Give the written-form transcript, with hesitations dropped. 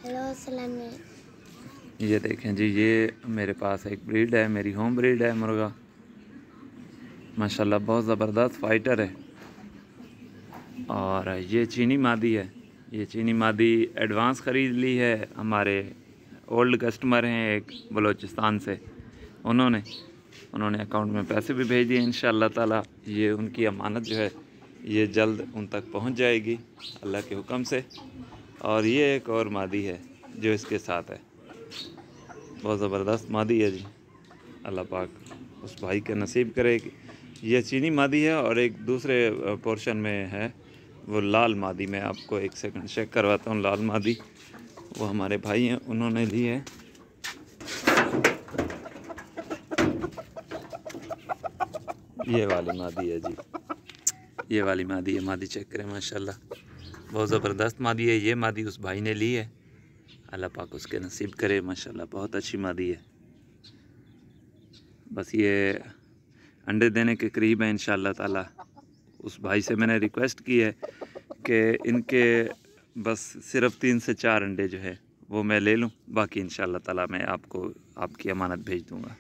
Hello सलाम। ये देखें जी, ये मेरे पास एक ब्रीड है, मेरी होम ब्रीड है मुर्गा। माशाल्लाह बहुत ज़बरदस्त फाइटर है। और ये चीनी मादी है। ये चीनी मादी एडवांस ख़रीद ली है। हमारे ओल्ड कस्टमर हैं एक बलूचिस्तान से, उन्होंने अकाउंट में पैसे भी भेज दिए। इंशाअल्लाह ताला ये उनकी अमानत जो है ये जल्द उन तक पहुंच जाएगी अल्लाह के हुक्म से। और ये एक और मादी है जो इसके साथ है, बहुत ज़बरदस्त मादी है जी। अल्लाह पाक उस भाई के नसीब करे कि ये चीनी मादी है। और एक दूसरे पोर्शन में है वो लाल मादी। मैं आपको एक सेकंड चेक करवाता हूँ। लाल मादी वो हमारे भाई हैं, उन्होंने ली है। ये वाली मादी है जी, ये वाली मादी है। मादी चेक करें, माशाल्लाह बहुत ज़बरदस्त मादी है। ये मादी उस भाई ने ली है, अल्लाह पाक उसके नसीब करे। माशाल्लाह बहुत अच्छी मादी है। बस ये अंडे देने के करीब है इंशाअल्लाह ताला। उस भाई से मैंने रिक्वेस्ट की है कि इनके बस सिर्फ़ 3 से 4 अंडे जो है वो मैं ले लूँ, बाकी इंशाअल्लाह ताला मैं आपको आपकी अमानत भेज दूँगा।